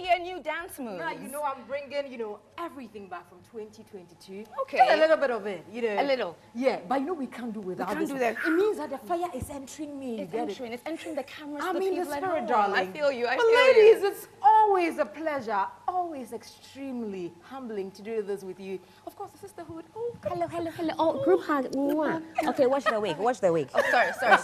year, new dance moves. Now, you know, I'm bringing, you know, everything back from 2022. Okay. Just a little bit of it, you know. A little. Yeah, but you know we can't do without can't this. do that. It means that the fire is entering me. It's entering. It's entering the cameras. I mean, the people at spirit, home. darling. I feel you. I But feel ladies, you. it's always a pleasure, always extremely humbling to do this with you. Of course, the sisterhood. Oh, Hello, hello, hello. Oh, group hug. Mwah. Okay, watch the wig. Watch the wig. Oh,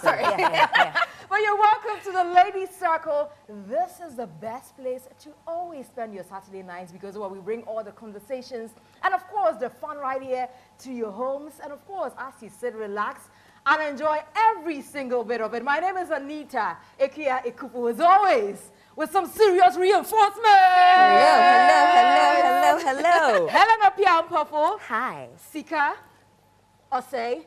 sorry. Yeah. But you're welcome to the Ladies Circle. This is the best place to always spend your Saturday nights because we bring all the conversations and, of course, the fun right here to your homes. And, of course, as you sit, relax, and enjoy every single bit of it. My name is Anita Ekia Ekufu, as always, with some serious reinforcement. Hello. Helena Piampafo. Hi. Sika Osei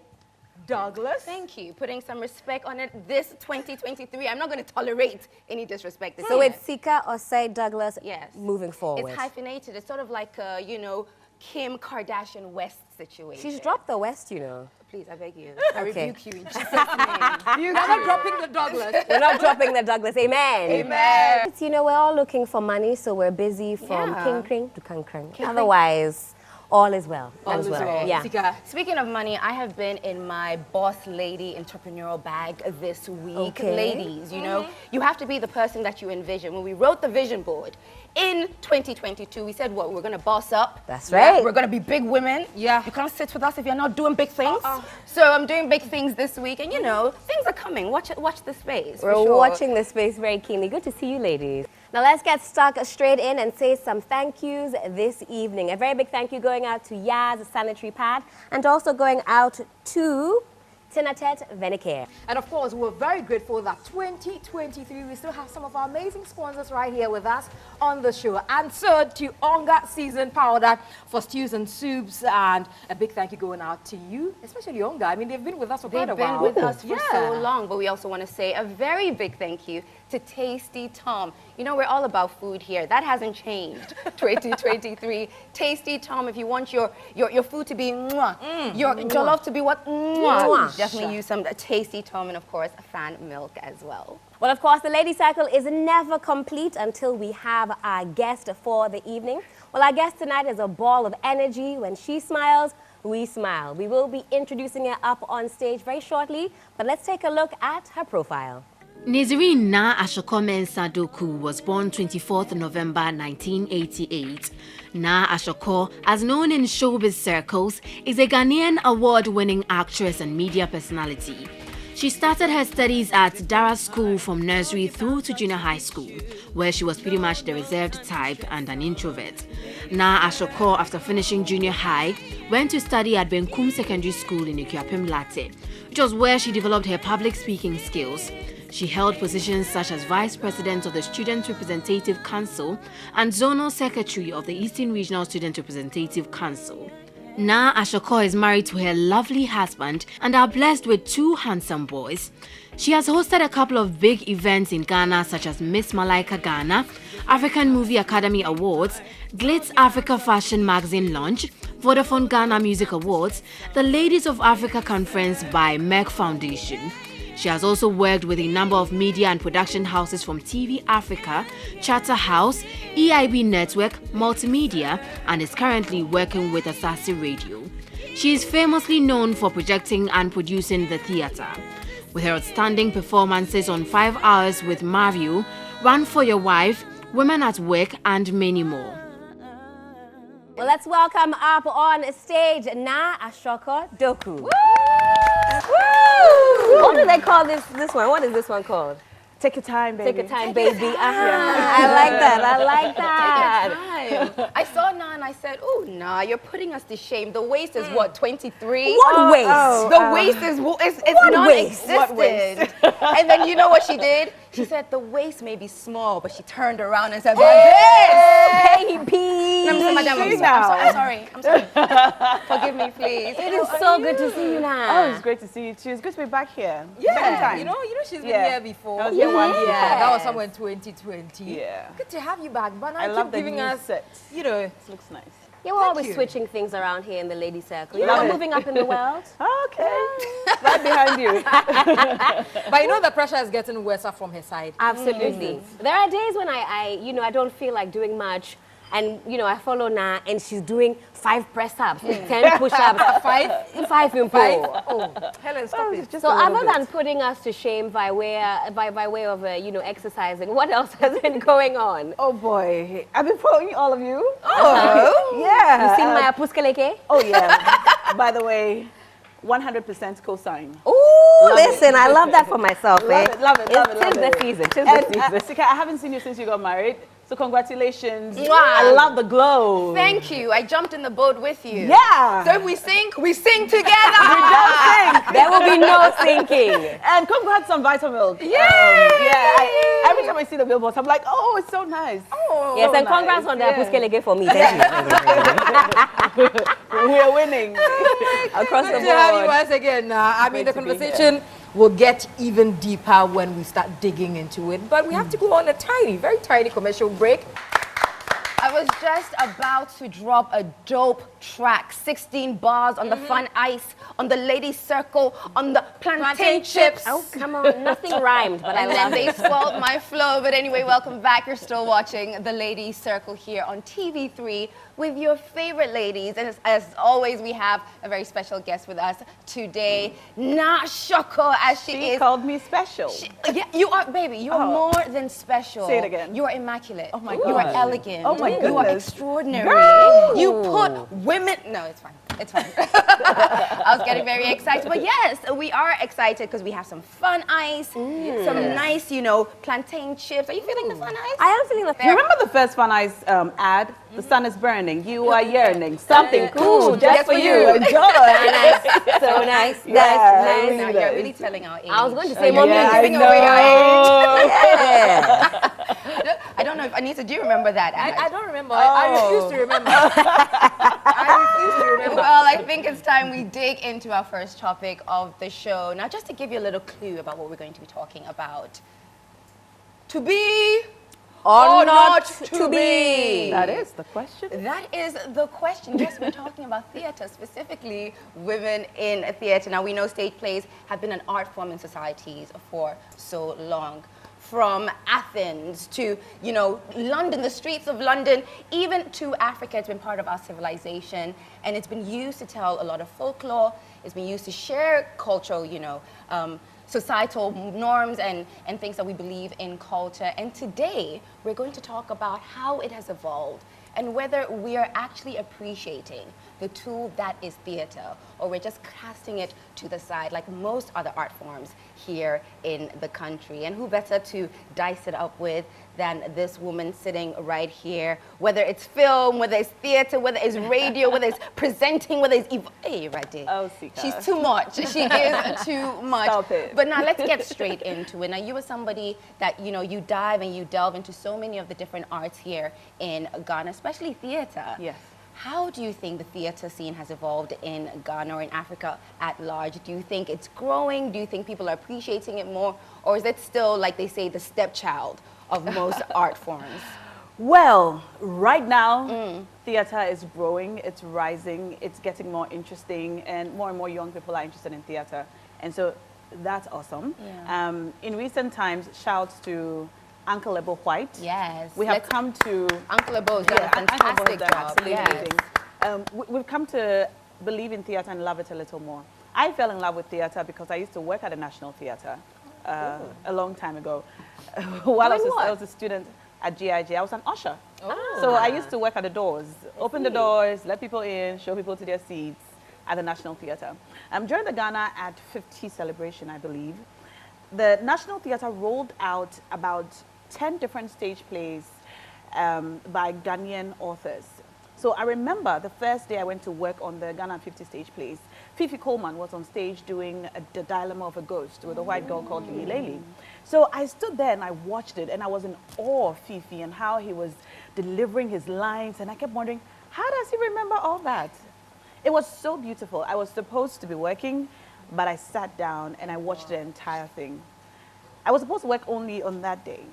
Douglas. Thank you. Putting some respect on it this 2023. I'm not going to tolerate any disrespect this So year. it's Sika Osei Douglas. Yes. Moving forward. It's hyphenated. It's sort of like a, you know, Kim Kardashian West situation. She's dropped the West, you know. Please, I beg you. I Okay. rebuke you in Jesus' name. You're not dropping the Douglas. We're not dropping the Douglas. Amen. Amen. You know, we're all looking for money, so we're busy from Yeah. king to kang. Otherwise, all is well. All is well. Yeah. Sika. Speaking of money, I have been in my boss lady entrepreneurial bag this week. Okay. Ladies, you know, you have to be the person that you envision. When we wrote the vision board in 2022, we said, what, we're going to boss up. That's right. We're going to be big women. Yeah. You can't sit with us if you're not doing big things. So I'm doing big things this week. And, you know, things are coming. Watch the space. for We're sure. watching this space very keenly. Good to see you, ladies. Now let's get stuck straight in and say some thank yous this evening. A very big thank you going out to Yaz Sanitary Pad and also going out to Tinatet Venicare. And of course, we're very grateful that 2023, we still have some of our amazing sponsors right here with us on the show. And so to Onga Seasoned Powder for stews and soups. And a big thank you going out to you, especially Onga. I mean, they've been with us for quite a They've while. been with us for Yeah. so long, but we also want to say a very big thank you to Tasty Tom. You know, we're all about food here. That hasn't changed. 2023. Tasty Tom, if you want your food to be mwah, your jollof to be what? Mwah. Definitely use some Tasty Tom and, of course, fan milk as well. Well, of course, the Lady Cycle is never complete until we have our guest for the evening. Well, our guest tonight is a ball of energy. When she smiles, we smile. We will be introducing her up on stage very shortly, but let's take a look at her profile. Nazirine Na Ashorkor Mensah Doku was born 24th November 1988. Na Ashorkor, as known in showbiz circles, is a Ghanaian award-winning actress and media personality. She started her studies at Dara School from nursery through to junior high school, where she was pretty much the reserved type and an introvert. Na Ashorkor, after finishing junior high, went to study at Benkum Secondary School in Ikuapem Latte, which was where she developed her public speaking skills. She held positions such as Vice President of the Student Representative Council and Zonal Secretary of the Eastern Regional Student Representative Council. Na Ashorkor is married to her lovely husband and are blessed with 2 handsome boys. She has hosted a couple of big events in Ghana such as Miss Malaika Ghana, African Movie Academy Awards, Glitz Africa Fashion Magazine Launch, Vodafone Ghana Music Awards, the Ladies of Africa Conference by Merck Foundation. She has also worked with a number of media and production houses from TV Africa, Charterhouse, EIB Network, Multimedia, and is currently working with Asasi Radio. She is famously known for projecting and producing the theatre, with her outstanding performances on 5 Hours with Mario, Run for Your Wife, Women at Work, and many more. Well, let's welcome up on stage Na Ashorkor Doku. Woo! What do they call this one? What is this one called? Take your time, baby. Take your time, baby. I like that. I like that. Time. I saw Na and I said, oh, Nah, you're putting us to shame. The waist is what, 23? What waist? The waist is non-existent. What waist? And then you know what she did? She said the waist may be small, but she turned around and said, hey, baby. Madam, I'm sorry. Forgive me, please. It is so good to see you now. Oh, it's great to see you too. It's good to be back here. Yeah, Second time. you know she's been here before. I was here once. Yeah, that was somewhere in 2020. Yeah. Good to have you back, but I keep love the giving new us, set. you know, It looks nice. Yeah, we're always switching things around here in the lady circle. You know, Love we're it. moving up in the world. Okay. Right behind you. But you know the pressure is getting worse from her side. Absolutely. There are days when you know, I don't feel like doing much. And, you know, I follow Na, and she's doing 5 press-ups, 10 push-ups. 5 in Oh, Helen, stop it. So other than putting us to shame by way of, you know, exercising, what else has been going on? Oh boy, I've been following all of you. Oh, Yeah. you sing my Apuskeleke? Oh yeah. By the way, 100% co-sign. Ooh, listen, I love that for myself. Love it, love it, love it, love Tis the it. season, tis And the season. Sika, I haven't seen you since you got married. So congratulations. Mwah. I love the glow. Thank you. I jumped in the boat with you. Yeah. So if we sing together. There will be no sinking. And congrats on Vitamilk. Yay! Every time I see the billboards, I'm like, oh, it's so nice. Oh, Yes, so and congrats nice. on the Yeah. Apuskeleke for me. Thank you. We're winning. Across the Good to have you board. once again. I mean, the to be conversation will get even deeper when we start digging into it. But we have to go on a tiny, very tiny commercial break. I was just about to drop a dope track, 16 bars on the fun ice, on the lady circle, on the plantain chips. Oh, come on. Nothing rhymed, but I And then love they it. spoiled my flow. But anyway, welcome back. You're still watching The Lady Circle here on TV3 with your favorite ladies. And as always, we have a very special guest with us today, Ashorkor, as she She is. called me special. Yeah, you are, baby. You are Oh. more than special. Say it again. You are immaculate. Oh my You are God. elegant. Oh my You are goodness. extraordinary. Girl. You put women. No, it's fine. It's fine. I was getting very excited, but yes, we are excited because we have some fun ice, some nice, you know, plantain chips. Are you feeling the fun ice? I am feeling the You remember the first Fun Ice ad? The sun is burning, you are yearning. Something cool just for you. Enjoy. So nice. Yeah, Nice. Now really you're nice. really telling our age. I was going to say more Yeah, music. I giving away our know. Yeah. I don't know if Anita, do you remember that ad? I don't remember. I refuse to remember. I refuse to remember. Well, I think it's time we dig into our first topic of the show. Now, just to give you a little clue about what we're going to be talking about. To be or not to be? That is the question. That is the question. Yes, we're talking about theatre, specifically women in theatre. Now, we know stage plays have been an art form in societies for so long. From Athens to, you know, London, the streets of London, even to Africa, it's been part of our civilization. And it's been used to tell a lot of folklore. It's been used to share cultural, you know, societal norms and things that we believe in culture. And today, we're going to talk about how it has evolved and whether we are actually appreciating the tool that is theater, or we're just casting it to the side like most other art forms here in the country. And who better to dice it up with than this woman sitting right here, whether it's film, whether it's theater, whether it's radio, whether it's presenting, whether it's... Hey, right there. Oh, Sika. She's too much. She is too much. Stop it. But now let's get straight into it. Now, you are somebody that, you know, you dive and you delve into so many of the different arts here in Ghana, especially theater. Yes. How do you think the theater scene has evolved in Ghana or in Africa at large? Do you think it's growing? Do you think people are appreciating it more? Or is it still, like they say, the stepchild of most art forms? Well, right now, theater is growing, it's rising, it's getting more interesting, and more young people are interested in theater. And so that's awesome. Yeah. In recent times, shouts to Uncle Ebo White. Yes. We have come to... Uncle Ebo's done a Uncle Ebo's fantastic done job. absolutely Yes. amazing. We've come to believe in theater and love it a little more. I fell in love with theater because I used to work at the National Theater a long time ago. While I was a student at GIG, I was an usher. So I used to work at the doors, open the doors, let people in, show people to their seats at the National Theater. During the Ghana at 50 celebration, I believe, the National Theater rolled out about 10 different stage plays by Ghanaian authors. So I remember the first day I went to work on the Ghana 50 stage plays, Fifi Coleman was on stage doing The Dilemma of a Ghost with a white girl called Lily Laley. So I stood there and I watched it and I was in awe of Fifi and how he was delivering his lines, and I kept wondering, how does he remember all that? It was so beautiful. I was supposed to be working, but I sat down and I watched the entire thing. I was supposed to work only on that day.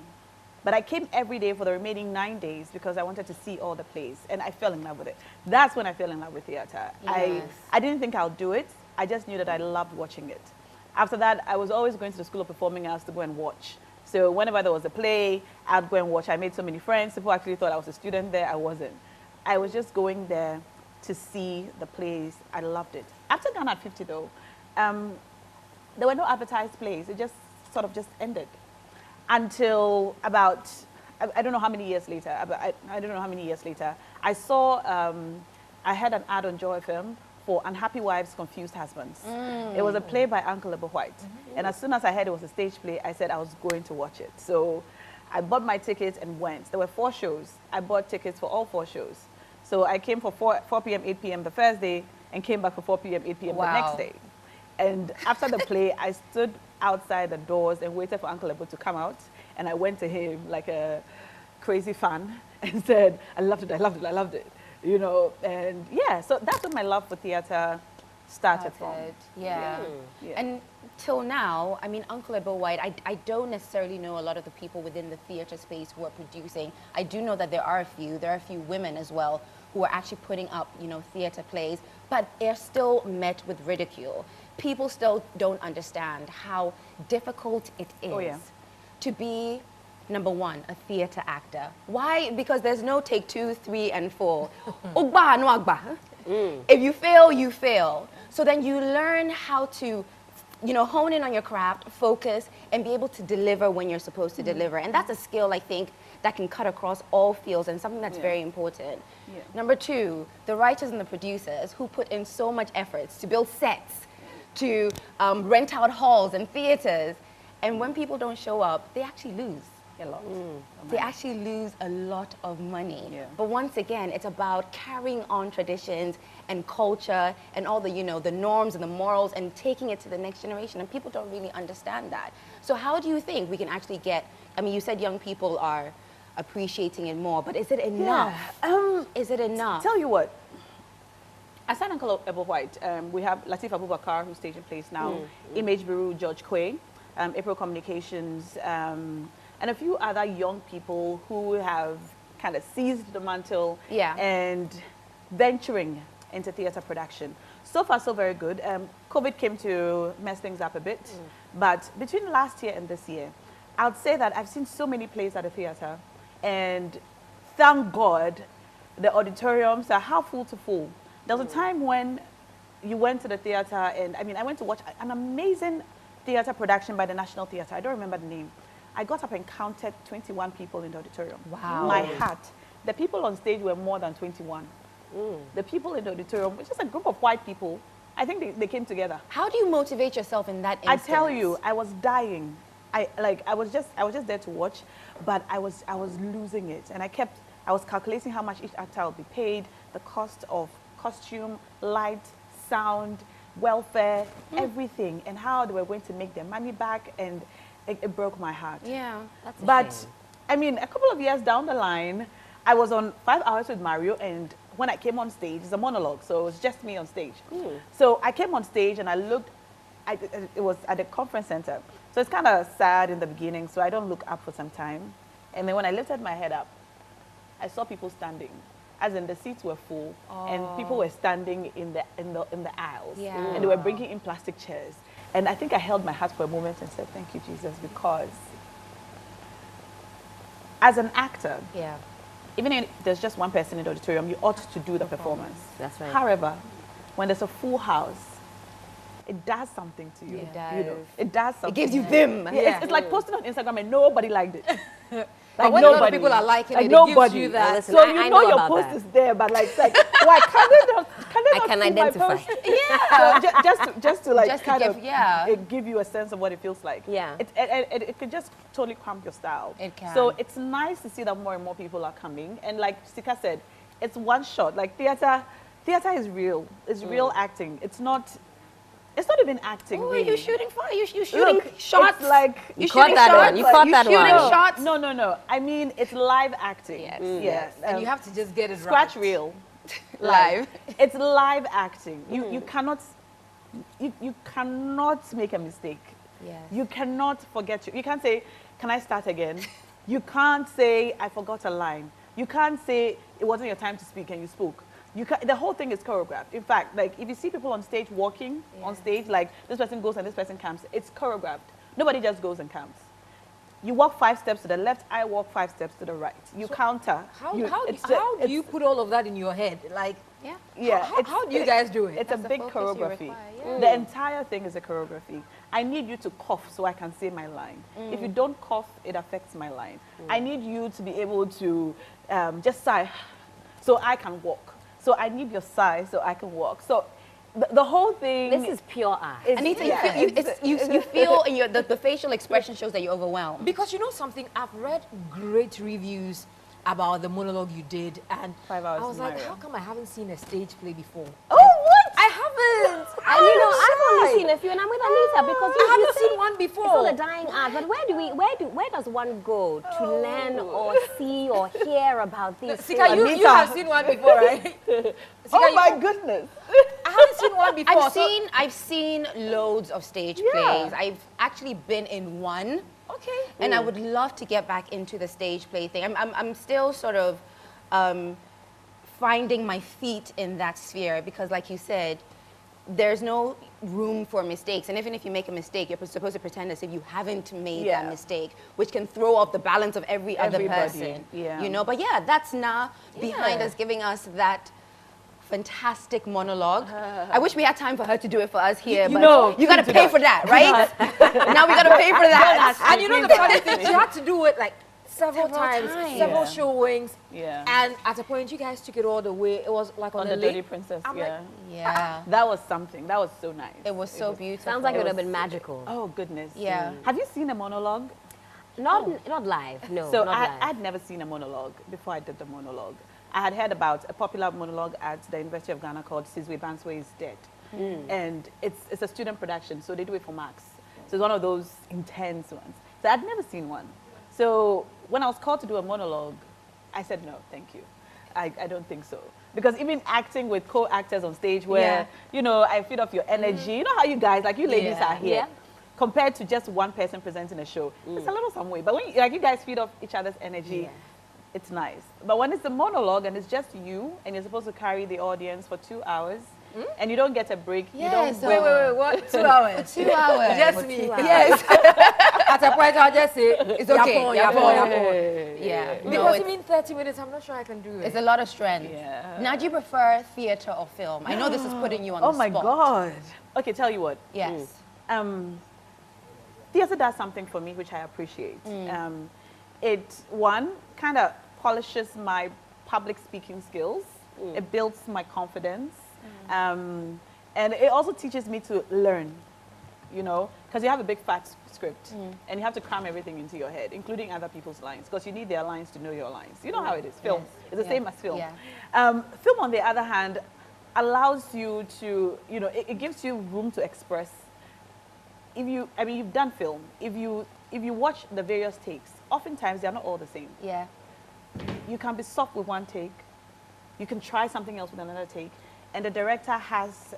But I came every day for the remaining 9 days because I wanted to see all the plays, and I fell in love with it. That's when I fell in love with theater. Yes. I didn't think I'll do it. I just knew that I loved watching it. After that, I was always going to the School of Performing Arts to go and watch. So whenever there was a play, I'd go and watch. I made so many friends. People actually thought I was a student there. I wasn't. I was just going there to see the plays. I loved it. After Ghana at 50, though, there were no advertised plays. It just sort of just ended. Until about, I don't know how many years later, I don't know how many years later, I saw, I had an ad on Joy FM for Unhappy Wives, Confused Husbands. It was a play by Uncle Ebo White. And as soon as I heard it was a stage play, I said I was going to watch it. So I bought my tickets and went. There were 4 shows. I bought tickets for all 4 shows. So I came for 4 p.m., 8 p.m. the first day, and came back for 4 p.m., 8 p.m. the next day. And after the play, I stood outside the doors and waited for Uncle Ebo to come out. And I went to him like a crazy fan and said, I loved it, I loved it, I loved it. You know, and yeah, so that's when my love for theater started from. Yeah. Yeah. And till now, I mean, Uncle Ebo White, I don't necessarily know a lot of the people within the theater space who are producing. I do know that there are a few women as well who are actually putting up, you know, theater plays, but they're still met with ridicule. People still don't understand how difficult it is to be, number one, a theater actor. Why? Because there's no take 2, 3, and 4. Ogba no agba. If you fail, you fail. So then you learn how to, you know, hone in on your craft, focus, and be able to deliver when you're supposed to deliver. And that's a skill, I think, that can cut across all fields and something that's very important. Number 2, the writers and the producers who put in so much efforts to build sets, to rent out halls and theaters. And when people don't show up, they actually lose a lot. They actually lose a lot of money. But once again, it's about carrying on traditions and culture and all the, you know, the norms and the morals and taking it to the next generation. And people don't really understand that. So how do you think we can actually get, I mean, you said young people are appreciating it more, but is it enough? Is it enough? Tell you what, aside Uncle Ebo White, we have Latif Abubakar, who's staging plays now, Image Bureau, George Quay, April Communications, and a few other young people who have kind of seized the mantle and venturing into theater production. So far, so very good. COVID came to mess things up a bit, but between last year and this year, I would say that I've seen so many plays at the theater, and thank God the auditoriums are half full to full. There was a time when you went to the theater, and I mean, I went to watch an amazing theater production by the National Theater. I don't remember the name. I got up and counted 21 people in the auditorium. Wow. My heart. The people on stage were more than 21. The people in the auditorium, which is a group of white people, I think they came together. How do you motivate yourself in that I instance? tell you, I was dying. I was just there to watch, but I was losing it. And I was calculating how much each actor would be paid, the cost of costume, light, sound, welfare, everything, and how they were going to make their money back, and it broke my heart. Yeah, that's a But, shame. I mean, a couple of years down the line, I was on 5 Hours with Mario, and when I came on stage, it's a monologue, so it was just me on stage. So I came on stage, and I looked, it was at the conference center. So it's kind of sad in the beginning, so I don't look up for some time. And then when I lifted my head up, I saw people standing. As in, the seats were full, and people were standing in the aisles, and they were bringing in plastic chairs. And I think I held my heart for a moment and said, "Thank you, Jesus," because as an actor, even if there's just one person in the auditorium, you ought to do the performance. That's right. However, when there's a full house, it does something to you. It does. You know, it does something. It gives you vim. Yeah, it's like posting on Instagram and nobody liked it. But when a lot of people are liking it, it gives you that. Listen, So I you know know your about post that. is there, but like why can't they not I can see identify. my post? Yeah. So just to like Just to kind give- of give you a sense of what it feels like. Yeah. It could just totally cramp your style. It can. So it's nice to see that more and more people are coming. And like Sika said, it's one shot. Like theater is real. It's real acting. It's not even acting. Oh, really. you're shooting fire. You're shooting Look, shots. it's like you're caught shooting that shots. one. You caught You're that shooting one. shots. No. I mean, it's live acting. Yes. Yes. And you have to just get it Scratch right. reel. Live. It's live acting. You cannot make a mistake. Yes. You cannot forget. You can't say, "Can I start again?" You can't say, I forgot a line. You can't say, it wasn't your time to speak and you spoke. You can, the whole thing is choreographed. In fact, like if you see people on stage walking on stage, like this person goes and this person camps, it's choreographed. Nobody just goes and camps. You walk 5 steps to the left, I walk 5 steps to the right. You counter. How It's do you put all of that in your head? Like, yeah, how do you guys do it? It's a big focus you choreography. require, The entire thing is a choreography. I need you to cough so I can say my line. If you don't cough, it affects my line. I need you to be able to just sigh so I can walk. So I need your sigh so I can walk. So the whole thing. This is pure art. Anita, you feel in the facial expression shows that you're overwhelmed. Because you know something, I've read great reviews about the monologue you did, and 5 hours I was like, Mario. how come I haven't seen a stage play before? Oh, what? I haven't. And you know, I've only seen a few, and I'm with Anita because I haven't say seen one before. It's all a dying art. But where does one go to learn or see or hear about these things? Sika, you have seen one before, right? Sika, Oh my goodness. I haven't seen one before. I've seen loads of stage plays. I've actually been in one. Okay. And I would love to get back into the stage play thing. I'm still sort of finding my feet in that sphere because, like you said, there's no room for mistakes. And even if you make a mistake, you're supposed to pretend as if you haven't made that mistake, which can throw off the balance of every other person. Yeah. You know, but yeah, that's Na behind us, giving us that fantastic monologue. I wish we had time for her to do it for us here, but you gotta pay for that, right? Now we gotta pay for that. And you know the funny thing, she had to do it like several times, several Yeah. showings. Yeah. And at a point, you guys took it all the way. It was like on On the the lake. Dirty Princess, I'm yeah. Yeah, That was something. That was so nice. it was so beautiful. Sounds like it would have been magical. Oh, goodness. Yeah. Have you seen a monologue? Not live, no. So not live. I'd never seen a monologue before I did the monologue. I had heard about a popular monologue at the University of Ghana called Sizwe Banswe is Dead. And it's a student production, so they do it for marks. So it's one of those intense ones. So I'd never seen one. So when I was called to do a monologue, I said, no, thank you. I don't think so. Because even acting with co-actors on stage where, you know, I feed off your energy. You know how you guys, like you ladies are here. Yeah. Compared to just one person presenting a show, it's a little some way. But when you guys feed off each other's energy, it's nice. But when it's a monologue and it's just you and you're supposed to carry the audience for 2 hours and you don't get a break, you don't so- Wait, what? 2 hours? 2 hours. Just me. 2 hours. Yes. At a point, I'll just say, it's okay, Yapon. Yeah. No, Because it's, even 30 minutes, I'm not sure I can do it. it's a lot of strength. Yeah. Now, do you prefer theater or film? I know this is putting you on Oh the my spot. God. Okay, tell you what. Yes. Theater does something for me which I appreciate. It, one, kind of polishes my public speaking skills. It builds my confidence. And it also teaches me to learn, you know, because you have a big fat script and you have to cram everything into your head, including other people's lines, because you need their lines to know your lines. You know how it is, film. It's the same as film. Yeah. Film, on the other hand, allows you to, you know, it gives you room to express. You've done film. If you watch the various takes, oftentimes they're not all the same. Yeah. You can be soft with one take. You can try something else with another take. And the director has,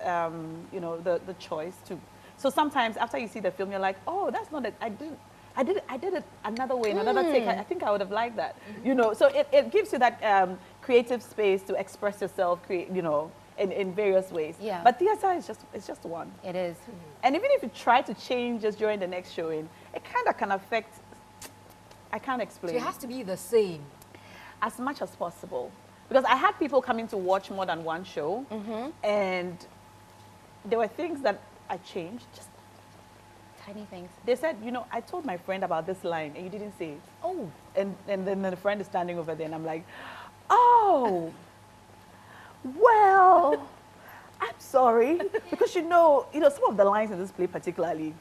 you know, the choice to. So sometimes after you see the film, you're like, oh, that's not it. I did it another way, in another take. I think I would have liked that. You know, so it gives you that creative space to express yourself, you know, in various ways. Yeah. But theater is just one. It is. And even if you try to change just during the next showing, it kind of can affect, I can't explain. So it has to be the same. As much as possible. Because I had people coming to watch more than one show, and there were things that I changed, just Tiny things. they said, you know, I told my friend about this line and you didn't say it. Oh. And then the friend is standing over there and I'm like, oh, well, I'm sorry. Because you know, some of the lines in this play particularly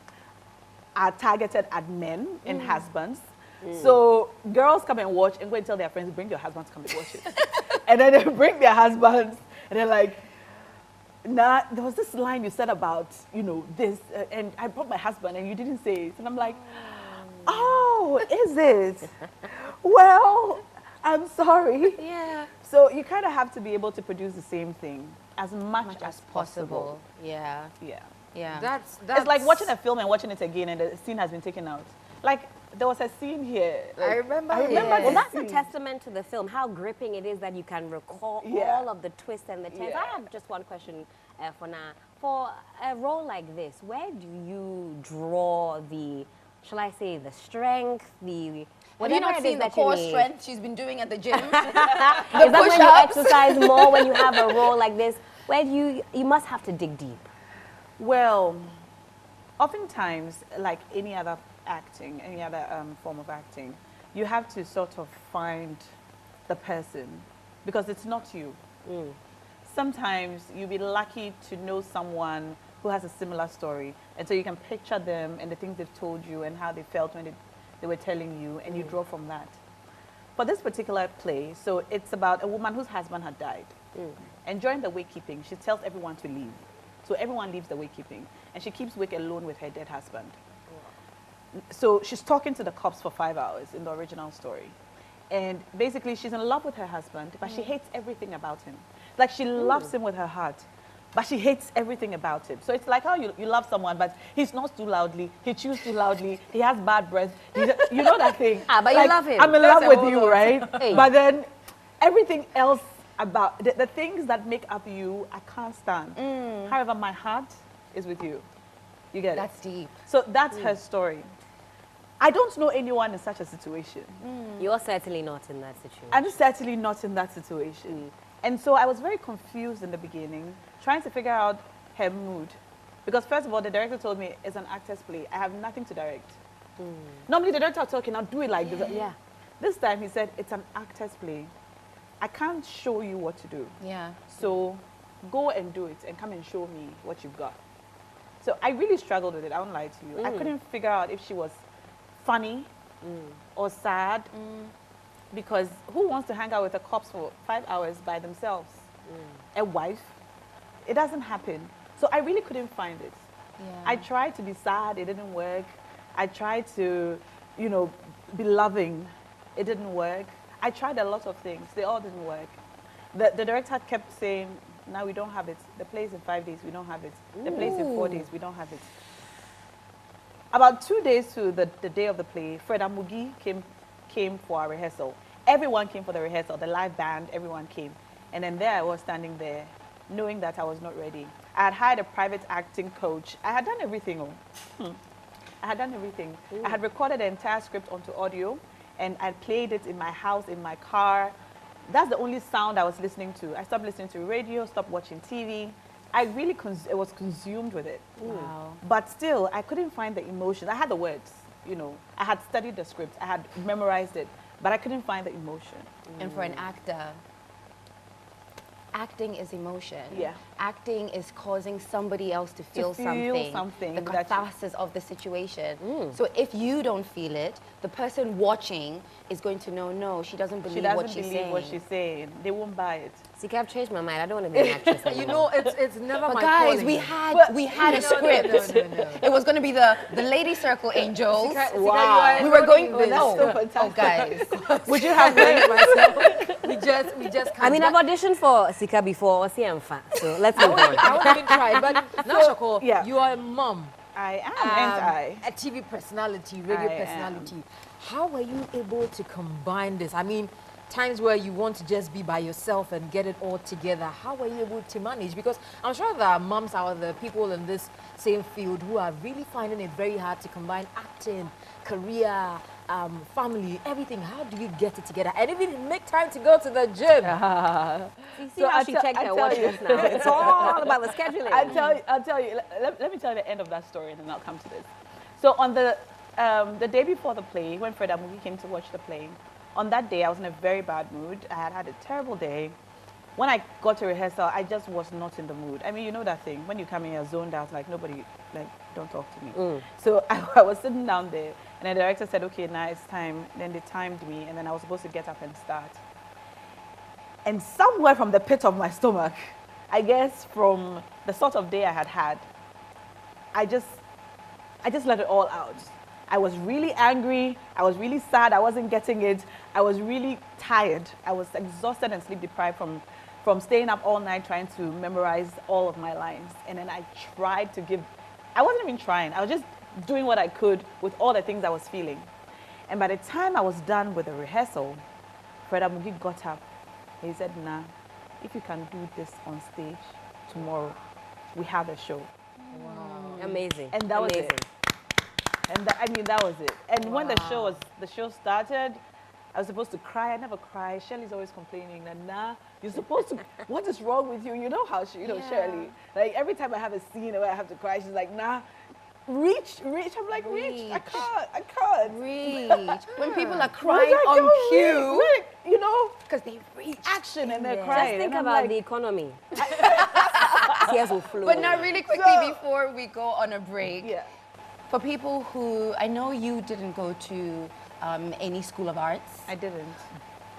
are targeted at men and husbands. So girls come and watch and go and tell their friends, bring your husbands to come and watch it. And then they bring their husbands and they're like, nah, there was this line you said about, you know, this, and I brought my husband and you didn't say it. And I'm like, oh, is it? Well, I'm sorry. Yeah. So you kind of have to be able to produce the same thing as much as possible. Yeah. Yeah. Yeah. That's It's like watching a film and watching it again and the scene has been taken out. Like, there was a scene here. I remember. Well, this that's a scene. testament to the film, how gripping it is that you can recall Yeah. all of the twists and the turns. Yeah. I have just one question for now. For a role like this, where do you draw the, shall I say, the strength, the Have you whatever not it is seen the that you core need? strength she's been doing at the gym? Is that when you push-ups. exercise more when you have a role like this? Where do you must have to dig deep. Well, oftentimes, like any other acting, any other form of acting, you have to sort of find the person because it's not you. Sometimes you'll be lucky to know someone who has a similar story, and so you can picture them and the things they've told you and how they felt when they were telling you, and you draw from that. For this particular play, so it's about a woman whose husband had died. And during the wakekeeping, she tells everyone to leave. So everyone leaves the wakekeeping, and she keeps wake alone with her dead husband. So she's talking to the cops for 5 hours in the original story. And basically, she's in love with her husband, but she hates everything about him. Like, she loves him with her heart, but she hates everything about him. So it's like how you love someone, but he snores too loudly, he chews too loudly, he has bad breath. You know that thing? But you love him. I'm in That's love a with whole you, lot. right? Hey. But then everything else about the things that make up you, I can't stand. However, my heart is with you. You get it? That's deep. So that's her story. I don't know anyone in such a situation. You're certainly not in that situation. I'm certainly not in that situation. And so I was very confused in the beginning, trying to figure out her mood. Because first of all, the director told me it's an actor's play. I have nothing to direct. Normally the director will tell, okay, now do it like this. Yeah. This time he said, it's an actor's play. I can't show you what to do. Yeah. So go and do it and come and show me what you've got. So I really struggled with it, I won't lie to you. I couldn't figure out if she was funny or sad, because who wants to hang out with the cops for 5 hours by themselves? A wife? It doesn't happen. So I really couldn't find it. Yeah. I tried to be sad, it didn't work. I tried to, you know, be loving, it didn't work. I tried a lot of things, they all didn't work. The director kept saying, now we don't have it. The play is in 5 days, we don't have it. The play is in 4 days, we don't have it. About 2 days to the day of the play, Fred Amugi came for our rehearsal. Everyone came for the rehearsal, the live band, everyone came. And then there I was standing there, knowing that I was not ready. I had hired a private acting coach. I had done everything. I had done everything. I had recorded the entire script onto audio, and I played it in my house, in my car. That's the only sound I was listening to. I stopped listening to radio, stopped watching TV. I really was consumed with it. Wow. But still, I couldn't find the emotion. I had the words, you know. I had studied the script. I had memorized it, but I couldn't find the emotion. And for an actor, acting is emotion. Yeah. Acting is causing somebody else to feel, something the that you- catharsis of the situation. So if you don't feel it, the person watching is going to know, no, she doesn't believe She doesn't what she's believe saying. what she's saying. They won't buy it. See, I've changed my mind. I don't want to be an actress anymore. You know, it's never But my guys, calling. we had a No, script. no. It was going to be the Lady Circle Angels. Sika, Wow. you are We were going this. no. so Oh, fantastic. guys. Would you have we just can't. I mean, I've auditioned for Sika before, CMFA, so let's move on. I won't even try. But now, Ashorkor, yeah. you are a mom. I am, and I. A TV personality, radio I personality. How were you able to combine this? I mean, times where you want to just be by yourself and get it all together. How were you able to manage? Because I'm sure there are moms out there, people in this same field who are really finding it very hard to combine acting, career, family, everything. How do you get it together? And even make time to go to the gym. You see So how I she tell- checked I her tell watch you. just now. It's all about the scheduling. I'll tell you. Let me tell you the end of that story, and then I'll come to this. So on the day before the play, when Fred Amugi came to watch the play, on that day I was in a very bad mood. I had had a terrible day. When I got to rehearsal, I just was not in the mood. I mean, you know that thing when you come in, you're zoned out, like nobody, like don't talk to me. So I was sitting down there, and the director said, "Okay, now it's time." Then they timed me, and then I was supposed to get up and start. And somewhere from the pit of my stomach, I guess from the sort of day I had had, I just let it all out. I was really angry. I was really sad. I wasn't getting it. I was really tired. I was exhausted and sleep deprived from staying up all night trying to memorize all of my lines. And then I tried to give, I wasn't even trying. I was just doing what I could with all the things I was feeling. And by the time I was done with the rehearsal, Fred Amugi got up. He said, nah, if you can do this on stage tomorrow, we have a show. Wow. Amazing. And that was Amazing. it. And I mean, that was it. And when the show started, I was supposed to cry. I never cry. Shirley's always complaining that, nah, you're supposed to, what is wrong with you? You know how she, Shirley, like every time I have a scene where I have to cry, she's like, nah, reach. I'm like, reach. I can't. Reach. When people are crying like, on cue. Rick, you know, Because they reach. action and they're Just crying. think And I'm about like, the economy. Tears will flow. But now really quickly before we go on a break. yeah. For people who, I know you didn't go to any school of arts. I didn't.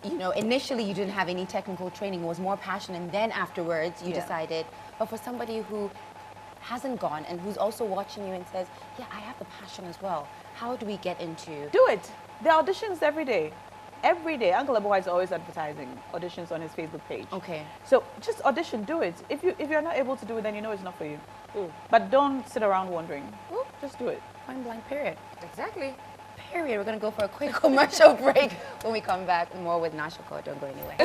You know, initially you didn't have any technical training. It was more passion, and then afterwards you Yeah. decided. But for somebody who hasn't gone and who's also watching you and says, yeah, I have the passion as well. How do we get into? Do it. There are auditions every day. Every day. Uncle Aboy is always advertising auditions on his Facebook page. Okay. So just audition, do it. If you're not able to do it, then you know it's not for you. But don't sit around wondering. Just do it. Point blank, period. Exactly. Period. We're going to go for a quick commercial break. When we come back, more with Ashorkor. Don't go anywhere.